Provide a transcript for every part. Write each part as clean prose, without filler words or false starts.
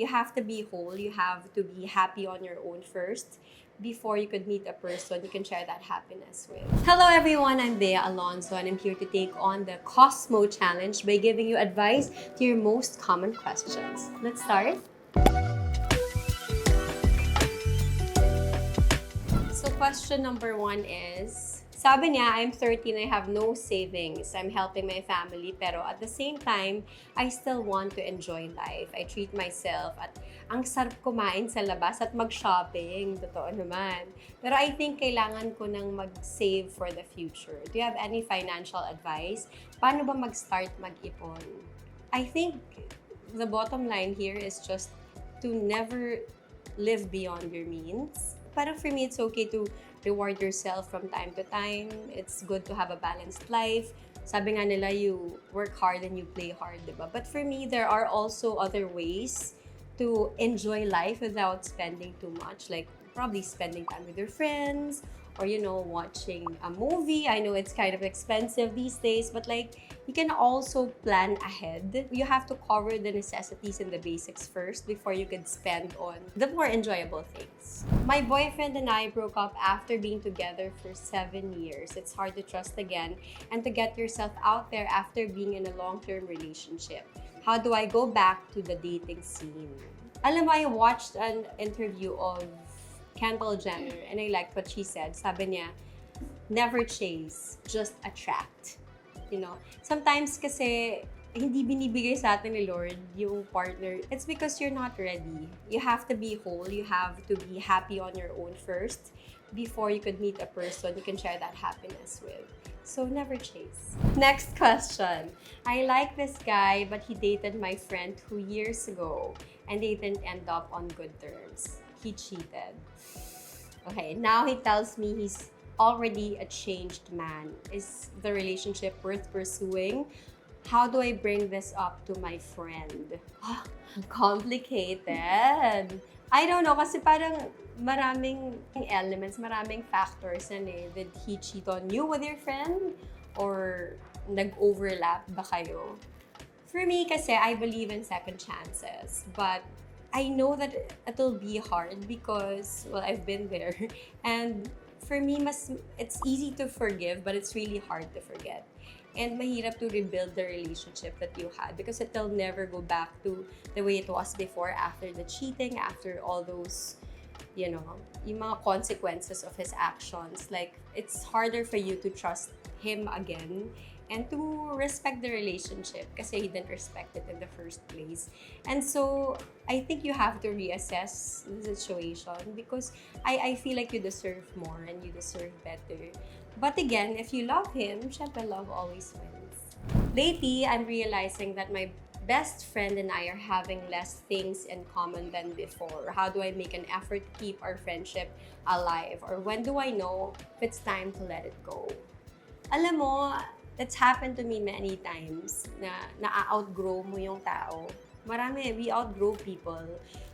You have to be whole. You have to be happy on your own first before you could meet a person you can share that happiness with. Hello everyone, I'm Alonzo and I'm here to take on the Cosmo Challenge by giving you advice to your most common questions. Let's start. So question number 1 is, sabi niya, I'm 13, I have no savings. I'm helping my family, pero at the same time, I still want to enjoy life. I treat myself at ang sarap kumain sa labas at mag-shopping. Totoo naman. Pero I think kailangan ko nang mag-save for the future. Do you have any financial advice? Paano ba mag-start mag-ipon? I think the bottom line here is just to never live beyond your means. Parang for me, it's okay to reward yourself from time to time. It's good to have a balanced life. Sabi nga nila, you work hard and you play hard, diba? But for me, there are also other ways to enjoy life without spending too much. Like probably spending time with your friends or, watching a movie. I know it's kind of expensive these days, but like, you can also plan ahead. You have to cover the necessities and the basics first before you can spend on the more enjoyable things. My boyfriend and I broke up after being together for 7 years. It's hard to trust again and to get yourself out there after being in a long-term relationship. How do I go back to the dating scene? Alam mo, I watched an interview of Kendall Jenner and I liked what she said. Sabi niya, never chase, just attract. Sometimes kasi hindi binibigay sa atin ni Lord yung partner. It's because you're not ready. You have to be whole. You have to be happy on your own first before you could meet a person you can share that happiness with. So never chase. Next question. I like this guy, but he dated my friend 2 years ago and they didn't end up on good terms. He cheated. Okay, now he tells me he's already a changed man. Is the relationship worth pursuing? How do I bring this up to my friend? Complicated. I don't know, kasi parang maraming elements, maraming factors yan eh. Did he cheat on you with your friend? Or nag-overlap ba kayo? For me kasi, I believe in second chances. But I know that it'll be hard because, well, I've been there. And for me, it's easy to forgive, but it's really hard to forget. And mahirap to rebuild the relationship that you had because it'll never go back to the way it was before after the cheating, after all those, yung mga consequences of his actions. Like, it's harder for you to trust him again and to respect the relationship kasi he didn't respect it in the first place. And so, I think you have to reassess the situation because I feel like you deserve more and you deserve better. But again, if you love him, syempre love always wins. Lately, I'm realizing that my best friend and I are having less things in common than before. How do I make an effort to keep our friendship alive? Or when do I know if it's time to let it go? Alam mo, it's happened to me many times na na-outgrow mo yung tao. Marami, we outgrow people.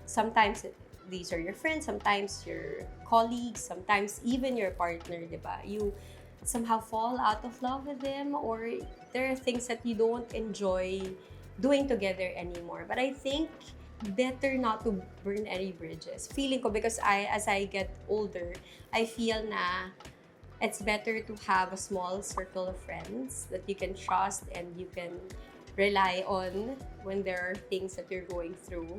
Sometimes these are your friends, sometimes your colleagues, sometimes even your partner, di ba? You somehow fall out of love with them or there are things that you don't enjoy doing together anymore. But I think better not to burn any bridges. Feeling ko because as I get older, I feel na it's better to have a small circle of friends that you can trust and you can rely on when there are things that you're going through.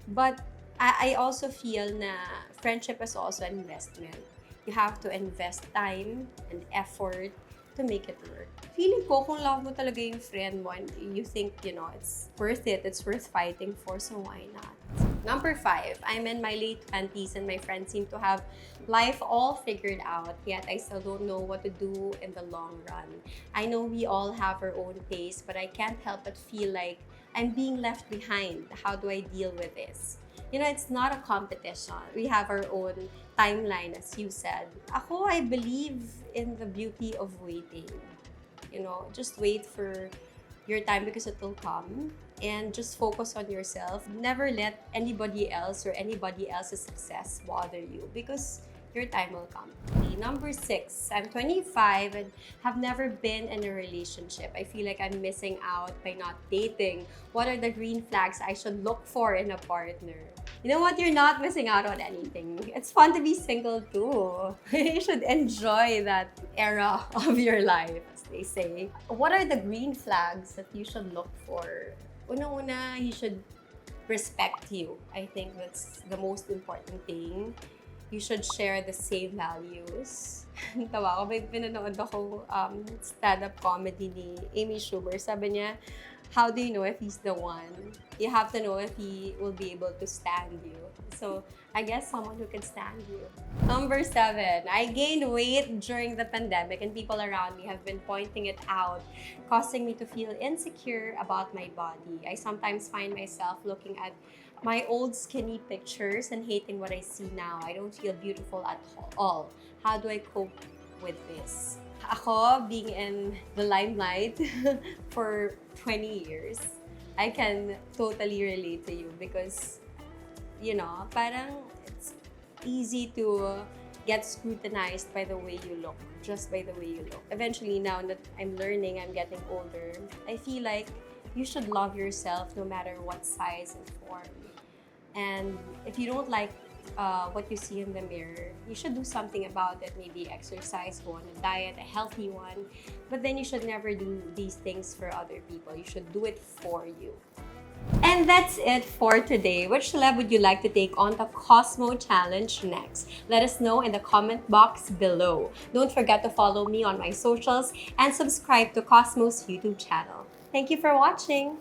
But I also feel na friendship is also an investment. You have to invest time and effort to make it work. Feeling ko, kung love mo talaga yung friend mo and you think, it's worth it, it's worth fighting for, so why not? Number 5, I'm in my late 20s and my friends seem to have life all figured out, yet I still don't know what to do in the long run. I know we all have our own pace, but I can't help but feel like I'm being left behind. How do I deal with this? It's not a competition. We have our own timeline, as you said. Ako, I believe in the beauty of waiting. Just wait for your time because it will come. And just focus on yourself. Never let anybody else or anybody else's success bother you because your time will come. Okay, number 6, I'm 25 and have never been in a relationship. I feel like I'm missing out by not dating. What are the green flags I should look for in a partner? You know what? You're not missing out on anything. It's fun to be single too. You should enjoy that era of your life, as they say. What are the green flags that you should look for? Una-una, he should respect you. I think that's the most important thing. You should share the same values. Tawa ko, may pinanood ako stand-up comedy ni Amy Schumer. Sabi niya, how do you know if he's the one? You have to know if he will be able to stand you. So, I guess someone who can stand you. Number 7, I gained weight during the pandemic and people around me have been pointing it out, causing me to feel insecure about my body. I sometimes find myself looking at my old skinny pictures and hating what I see now. I don't feel beautiful at all. How do I cope with this? Ako, being in the limelight for 20 years, I can totally relate to you because, you know, parang it's easy to get scrutinized by the way you look, just by the way you look. Eventually, now that I'm learning, I'm getting older, I feel like you should love yourself no matter what size and form. And if you don't like what you see in the mirror, you should do something about it. Maybe exercise, go on a diet, a healthy one. But then you should never do these things for other people. You should do it for you. And that's it for today. Which celeb would you like to take on the Cosmo Challenge next? Let us know in the comment box below. Don't forget to follow me on my socials and subscribe to Cosmo's YouTube channel. Thank you for watching!